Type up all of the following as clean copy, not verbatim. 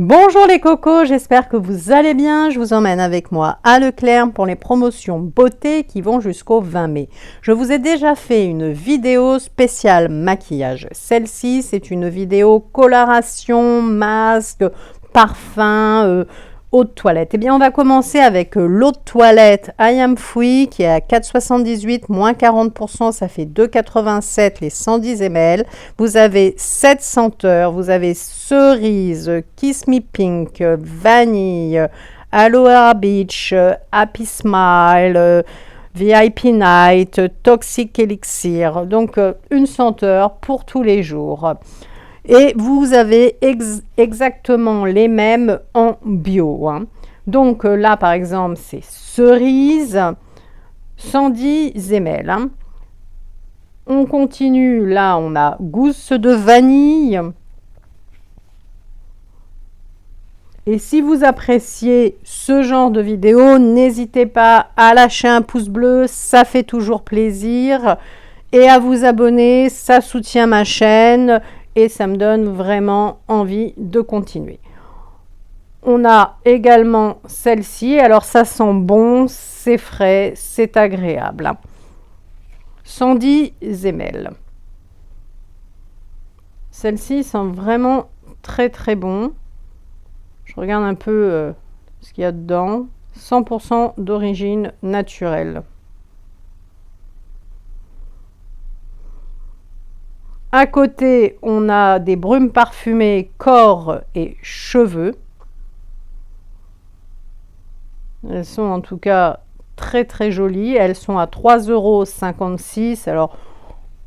Bonjour les cocos, j'espère que vous allez bien. Je vous emmène avec moi à Leclerc pour les promotions beauté qui vont jusqu'au 20 mai. Je vous ai déjà fait une vidéo spéciale maquillage. Celle-ci, c'est une vidéo coloration, masque, parfum, eau de toilette. Eh bien, on va commencer avec l'eau de toilette I Am Free qui est à 4,78 moins 40%, ça fait 2,87 les 110 ml. Vous avez 7 senteurs, vous avez cerise, Kiss Me Pink, vanille, Aloe Beach, Happy Smile, VIP Night, Toxic Elixir. Donc, une senteur pour tous les jours. Et vous avez exactement les mêmes en bio. Donc là, par exemple, c'est cerise, 110 ml. On continue, là, on a gousse de vanille. Et si vous appréciez ce genre de vidéo, n'hésitez pas à lâcher un pouce bleu, ça fait toujours plaisir. Et à vous abonner, ça soutient ma chaîne. Et ça me donne vraiment envie de continuer. On a également celle-ci. Alors ça sent bon, c'est frais, c'est agréable. 110 ml. Celle-ci sent vraiment très très bon. Je regarde un peu ce qu'il y a dedans. 100% d'origine naturelle. À côté, on a des brumes parfumées corps et cheveux. Elles sont en tout cas très très jolies. Elles sont à 3,56 €. Alors,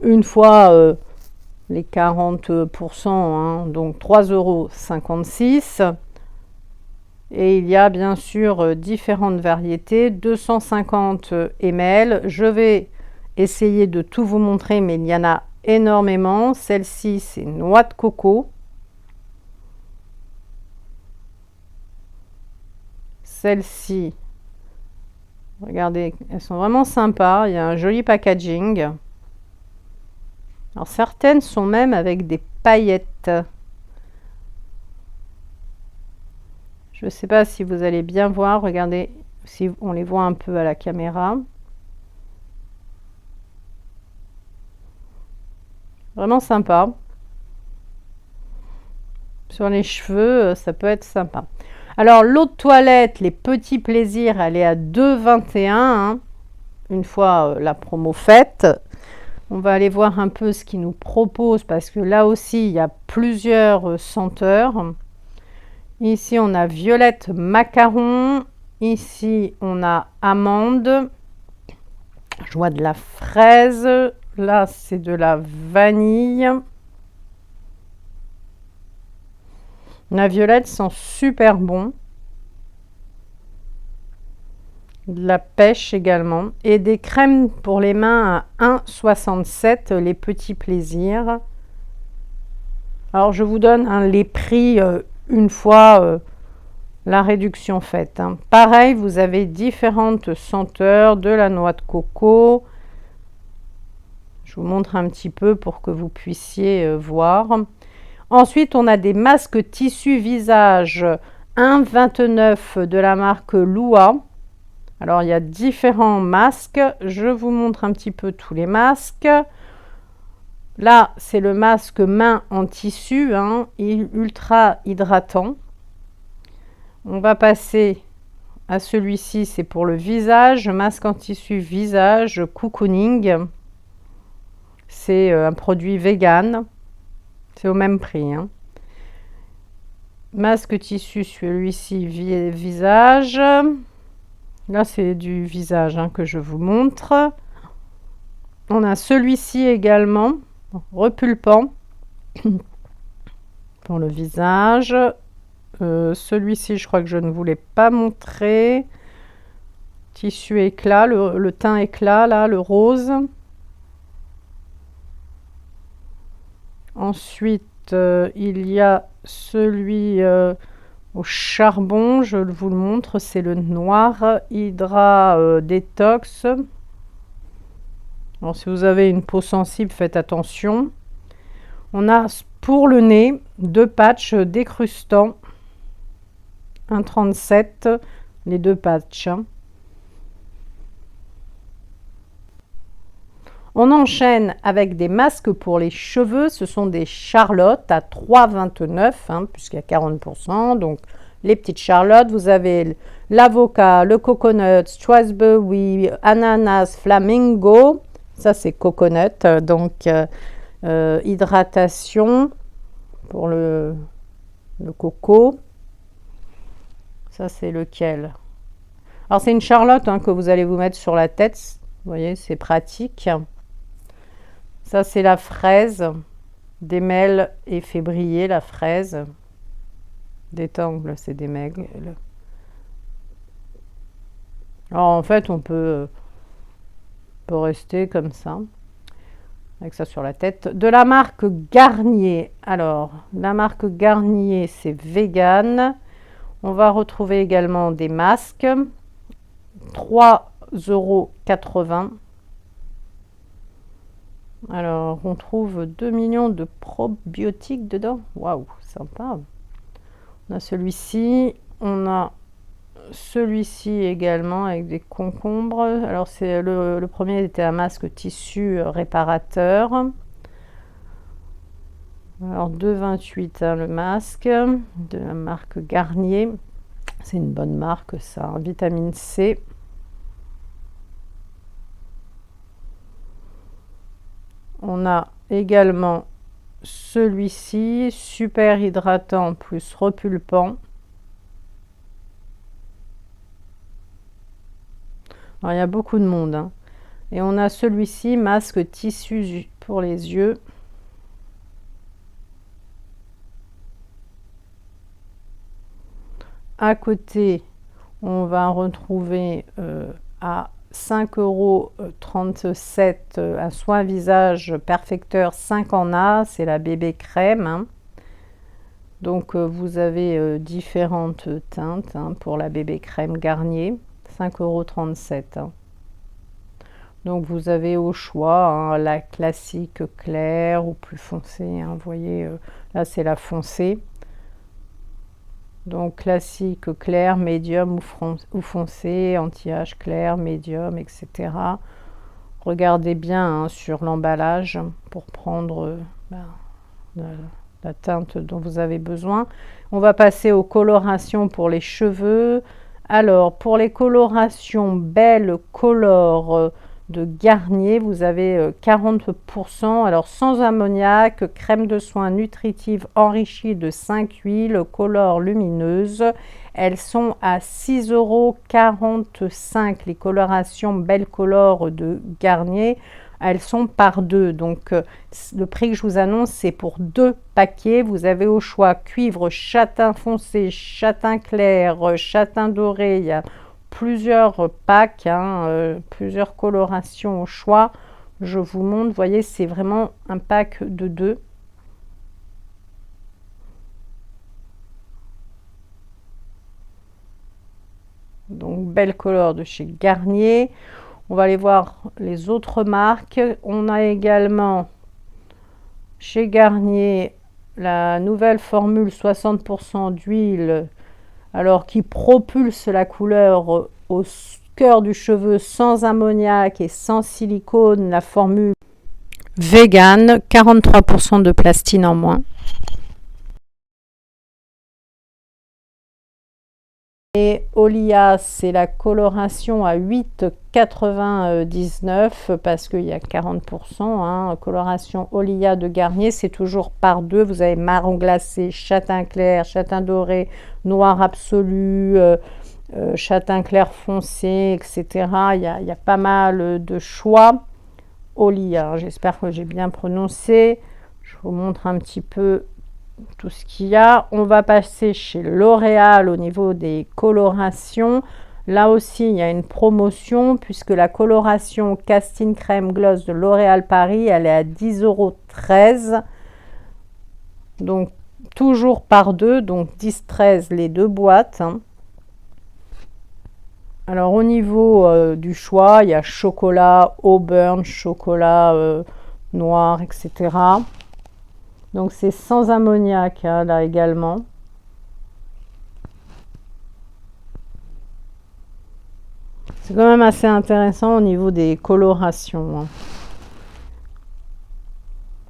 une fois les 40%, donc 3,56 €. Et il y a bien sûr différentes variétés. 250 ml. Je vais essayer de tout vous montrer, mais il y en a énormément. Celle-ci, c'est noix de coco. Celle-ci, regardez, elles sont vraiment sympas. Il y a un joli packaging. Alors, certaines sont même avec des paillettes. Je ne sais pas si vous allez bien voir. Regardez si on les voit un peu à la caméra. Vraiment sympa. Sur les cheveux, ça peut être sympa. Alors, l'eau de toilette, les petits plaisirs, elle est à 2,21 €. Une fois la promo faite. On va aller voir un peu ce qu'ils nous proposent parce que là aussi, il y a plusieurs senteurs. Ici, on a violette macaron. Ici, on a amande. Joie de la fraise. Là, c'est de la vanille. La violette sent super bon. De la pêche également. Et des crèmes pour les mains à 1,67 €, les petits plaisirs. Alors, je vous donne les prix une fois la réduction faite. Pareil, vous avez différentes senteurs, de la noix de coco. Je vous montre un petit peu pour que vous puissiez voir. Ensuite, on a des masques tissu visage 1,29 € de la marque Lua. Alors, il y a différents masques. Je vous montre un petit peu tous les masques. Là, c'est le masque main en tissu, ultra hydratant. On va passer à celui-ci, c'est pour le visage. Masque en tissu visage cocooning. C'est un produit vegan. C'est au même prix. Masque tissu, celui-ci visage. Là, c'est du visage que je vous montre. On a celui-ci également, repulpant pour le visage. Celui-ci, je crois que je ne voulais pas montrer. Tissu éclat, le teint éclat, là, le rose. Ensuite, il y a celui au charbon, je vous le montre, c'est le noir Hydra Détox. Alors, si vous avez une peau sensible, faites attention. On a pour le nez 2 patchs décrustants. 1,37 les deux patchs. On enchaîne avec des masques pour les cheveux. Ce sont des Charlotte à 3,29 puisqu'il y a 40%. Donc les petites Charlotte, vous avez l'avocat, le coconut, strawberry, ananas, flamingo. Ça c'est coconut, donc hydratation pour le coco. Ça c'est lequel? Alors c'est une Charlotte que vous allez vous mettre sur la tête. Vous voyez, c'est pratique. Ça c'est la fraise. Démêle et fait briller la fraise. Détangle, c'est démêle. Alors en fait on peut rester comme ça avec ça sur la tête. De la marque Garnier. Alors la marque Garnier c'est vegan. On va retrouver également des masques. 3,80 €. Alors on trouve 2 millions de probiotiques dedans. Waouh, sympa. On a celui-ci, on a celui-ci également avec des concombres. Alors c'est le premier était un masque tissu réparateur. Alors 2,28 le masque de la marque Garnier. C'est une bonne marque ça. Vitamine C. On a également celui-ci, super hydratant plus repulpant. Alors, il y a beaucoup de monde. Et on a celui-ci, masque tissu pour les yeux. À côté, on va retrouver à 5,37 € un soin visage perfecteur 5 en A, c'est la bébé crème. Donc vous avez différentes teintes pour la bébé crème Garnier, 5,37 €. Donc vous avez au choix la classique claire ou plus foncée. Vous voyez, là c'est la foncée. Donc classique clair, médium ou foncé, anti-âge clair, médium, etc. Regardez bien sur l'emballage pour prendre la teinte dont vous avez besoin. On va passer aux colorations pour les cheveux. Alors pour les colorations Belle Color de Garnier, vous avez 40%, alors sans ammoniac, crème de soin nutritive enrichie de 5 huiles, color lumineuse. Elles sont à 6,45 € les colorations Belle Color de Garnier. Elles sont par deux, donc le prix que je vous annonce c'est pour 2 paquets. Vous avez au choix cuivre, châtain foncé, châtain clair, châtain doré. Il y a plusieurs packs, plusieurs colorations au choix. Je vous montre, vous voyez, c'est vraiment un pack de 2. Donc Belle Color de chez Garnier. On va aller voir les autres marques. On a également chez Garnier la nouvelle formule 60% d'huile, alors qui propulse la couleur au cœur du cheveu sans ammoniac et sans silicone. La formule vegan, 43% de plastine en moins. Et Olia, c'est la coloration à 8,99 parce qu'il y a 40%. Coloration Olia de Garnier, c'est toujours par deux. Vous avez marron glacé, châtain clair, châtain doré, noir absolu, châtain clair foncé, etc. Il y a pas mal de choix. Olia, j'espère que j'ai bien prononcé. Je vous montre un petit peu tout ce qu'il y a. On va passer chez L'Oréal au niveau des colorations. Là aussi, il y a une promotion puisque la coloration Casting Crème Gloss de L'Oréal Paris, elle est à 10,13 €. Donc, toujours par deux, donc 10,13 les deux boîtes. Alors, au niveau du choix, il y a chocolat, auburn, chocolat noir, etc. Donc c'est sans ammoniac là également. C'est quand même assez intéressant au niveau des colorations.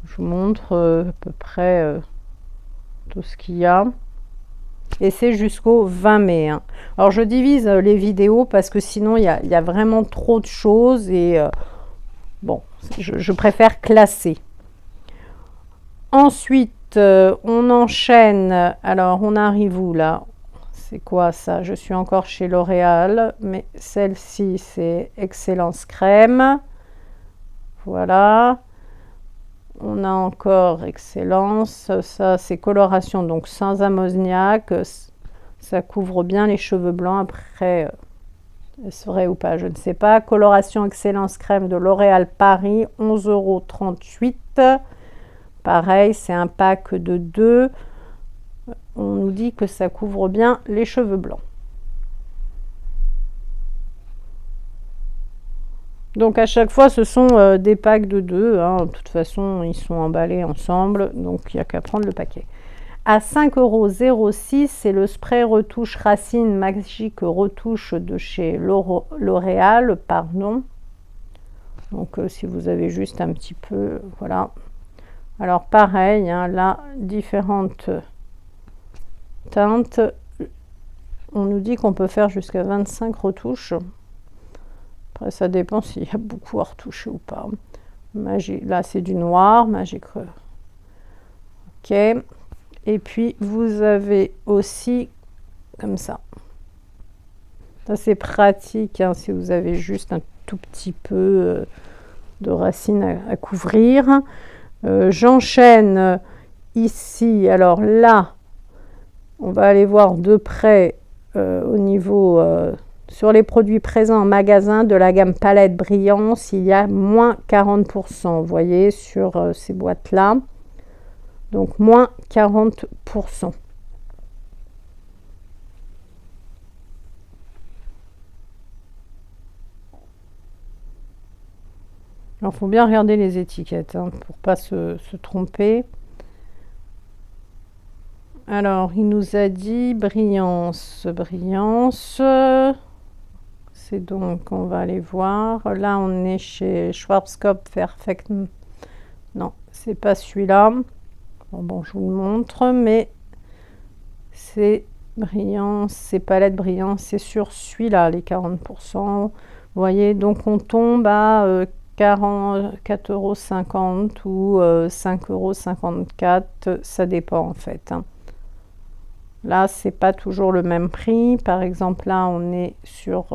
Je vous montre à peu près tout ce qu'il y a. Et c'est jusqu'au 20 mai. Alors je divise les vidéos parce que sinon il y a vraiment trop de choses et bon, je préfère classer. Ensuite, on enchaîne. Alors on arrive où là? C'est quoi ça? Je suis encore chez L'Oréal, mais celle-ci c'est Excellence Crème. Voilà. On a encore Excellence, ça c'est coloration donc sans ammoniac, ça couvre bien les cheveux blancs. Après, est-ce vrai ou pas, je ne sais pas. Coloration Excellence Crème de L'Oréal Paris, 11,38 €. Pareil, c'est un pack de 2. On nous dit que ça couvre bien les cheveux blancs. Donc à chaque fois, ce sont des packs de 2. De toute façon, ils sont emballés ensemble, donc il n'y a qu'à prendre le paquet. À 5,06 €, c'est le spray retouche Racine Magique Retouche de chez L'Oréal, pardon. Donc si vous avez juste un petit peu, voilà. Alors pareil, là, différentes teintes. On nous dit qu'on peut faire jusqu'à 25 retouches. Après, ça dépend s'il y a beaucoup à retoucher ou pas. Là, c'est du noir, magique. Ok. Et puis, vous avez aussi comme ça. Ça, c'est pratique si vous avez juste un tout petit peu de racines à couvrir. J'enchaîne ici. Alors là, on va aller voir de près au niveau... sur les produits présents en magasin de la gamme Palette Brillance, il y a moins 40%. Vous voyez sur ces boîtes-là. Donc, moins 40%. Alors, il faut bien regarder les étiquettes pour ne pas se tromper. Alors, il nous a dit Brillance. Brillance. C'est donc, on va aller voir. Là, on est chez Schwarzkopf Perfect. Non, c'est pas celui-là. Bon, je vous le montre, mais c'est Brillance, c'est Palette Brillance, c'est sur celui-là, les 40%. Vous voyez, donc on tombe à 4,50 € ou 5,54 €, ça dépend en fait. Là, c'est pas toujours le même prix. Par exemple, là, on est sur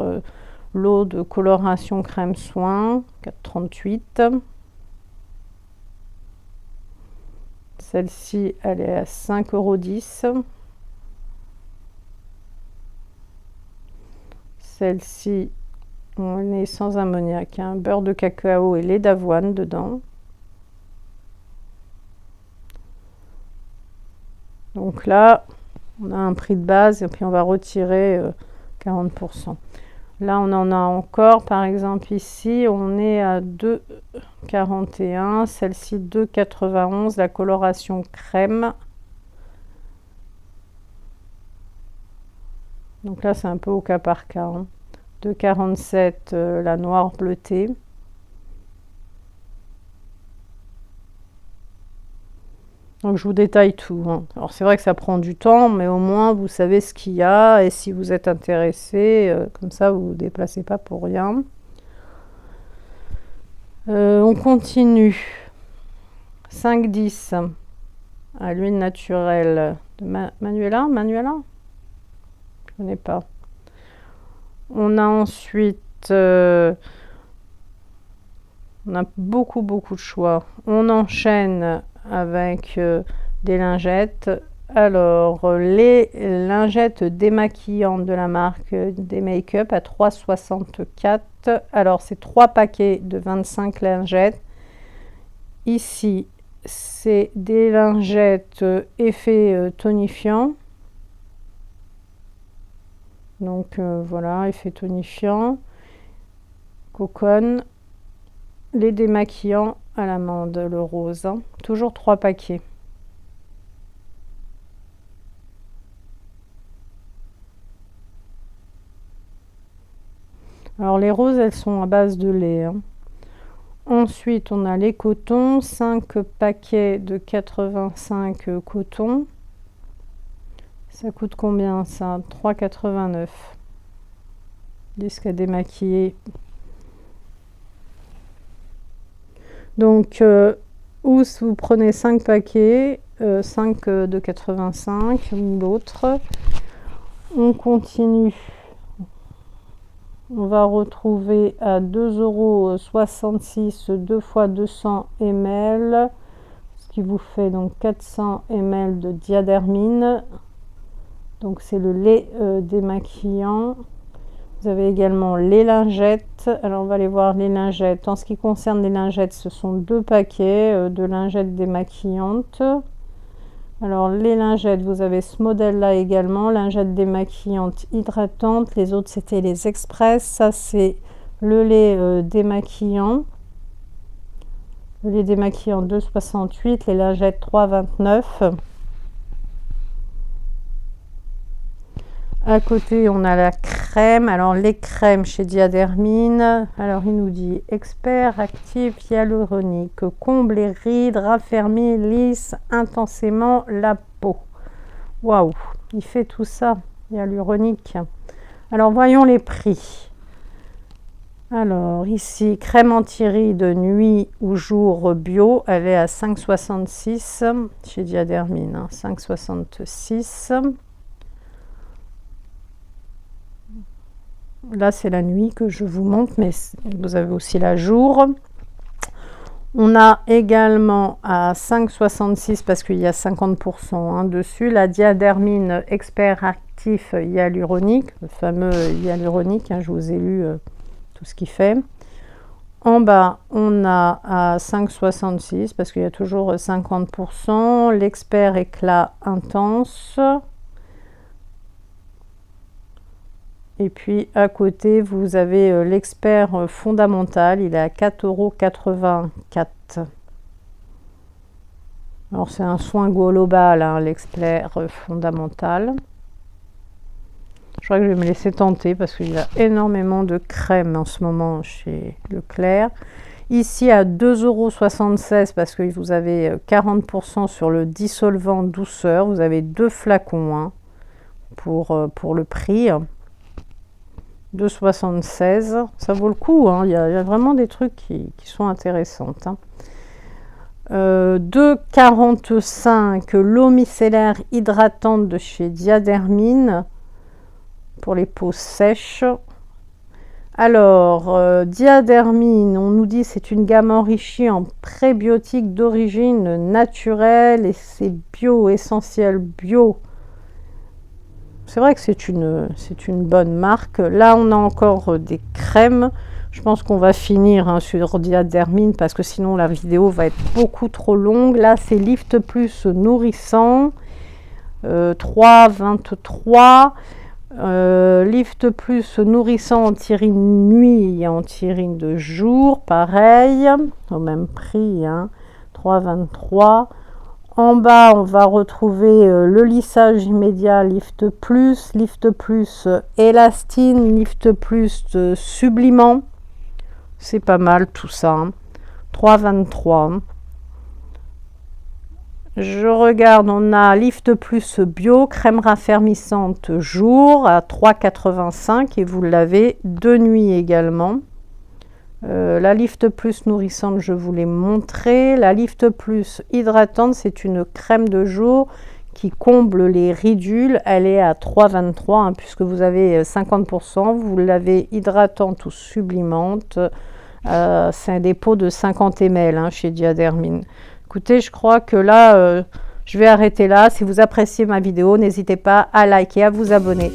l'eau de coloration crème soin, 4,38 €. Celle-ci, elle est à 5,10 €. Celle-ci, on est sans ammoniac, beurre de cacao et lait d'avoine dedans. Donc là, on a un prix de base et puis on va retirer 40%. Là, on en a encore, par exemple ici, on est à 2,41 €, celle-ci 2,91 €, la coloration crème. Donc là, c'est un peu au cas par cas. 2,47 € la noire bleutée. Donc je vous détaille tout. Alors c'est vrai que ça prend du temps, mais au moins vous savez ce qu'il y a. Et si vous êtes intéressé, comme ça vous ne vous déplacez pas pour rien. On continue. 5,10 € à l'huile naturelle de Manuela. Manuela? Je ne connais pas. On a ensuite... on a beaucoup de choix. On enchaîne avec des lingettes. Alors, les lingettes démaquillantes de la marque des Make-up à 3,64 €. Alors, c'est 3 paquets de 25 lingettes. Ici, c'est des lingettes effet tonifiant. Donc, voilà, effet tonifiant. Cocon. Les démaquillants à l'amande, le rose. Toujours 3 paquets. Alors les roses, elles sont à base de lait, hein. Ensuite, on a les cotons, 5 paquets de 85 cotons. Ça coûte combien ça? 3,89 €. Disque à démaquiller. Donc, vous prenez 5 paquets, 5 de 85, l'autre. On continue. On va retrouver à 2,66 € 2 fois 200 ml, ce qui vous fait donc 400 ml de diadermine. Donc c'est le lait démaquillant. Vous avez également les lingettes. Alors on va aller voir les lingettes. En ce qui concerne les lingettes, ce sont 2 paquets de lingettes démaquillantes. Alors les lingettes, vous avez ce modèle-là également, lingettes démaquillantes hydratantes. Les autres, c'était les express. Ça, c'est le lait démaquillant. Le lait démaquillant 2,68, les lingettes 3,29. À côté, on a la crème. Alors, les crèmes chez Diadermine. Alors, il nous dit expert actif hyaluronique, comble les rides, raffermit, lisse intensément la peau. Waouh, il fait tout ça, hyaluronique. Alors, voyons les prix. Alors, ici, crème anti-rides nuit ou jour bio. Elle est à 5,66 € chez Diadermine. 5,66 €. Là, c'est la nuit que je vous montre, mais vous avez aussi la jour. On a également à 5,66 € parce qu'il y a 50% dessus, la Diadermine Expert Actif Hyaluronique, le fameux hyaluronique, je vous ai lu tout ce qu'il fait. En bas, on a à 5,66 € parce qu'il y a toujours 50%, l'Expert Éclat Intense. Et puis à côté, vous avez l'expert fondamental, il est à 4,84 €. Alors c'est un soin global, hein, l'expert fondamental. Je crois que je vais me laisser tenter parce qu'il y a énormément de crème en ce moment chez Leclerc. Ici à 2,76 € parce que vous avez 40% sur le dissolvant douceur. Vous avez 2 flacons hein, pour le prix. 2,76 €, ça vaut le coup, hein. Il y a vraiment des trucs qui sont intéressants. Hein. 2,45 € l'eau micellaire hydratante de chez Diadermine pour les peaux sèches. Alors, Diadermine, on nous dit c'est une gamme enrichie en prébiotiques d'origine naturelle et c'est bio, essentiel bio. C'est vrai que c'est une bonne marque. Là, on a encore des crèmes. Je pense qu'on va finir hein, sur Diadermine parce que sinon la vidéo va être beaucoup trop longue. Là, c'est Lift Plus nourrissant. 3,23 €. Lift Plus nourrissant anti-rides nuit et anti-rides de jour. Pareil, au même prix. Hein, 3,23 €. En bas, on va retrouver le lissage immédiat Lift Plus Élastine, Lift Plus sublimant. C'est pas mal tout ça. Hein. 3,23 €. Je regarde, on a Lift Plus Bio, crème raffermissante jour à 3,85 € et vous l'avez de nuit également. La Lift Plus nourrissante, je vous l'ai montré. La Lift Plus hydratante, c'est une crème de jour qui comble les ridules. Elle est à 3,23 € hein, puisque vous avez 50%. Vous l'avez hydratante ou sublimante. C'est un dépôt de 50 ml hein, chez Diadermine. Écoutez, je crois que là, je vais arrêter là. Si vous appréciez ma vidéo, n'hésitez pas à liker, à vous abonner.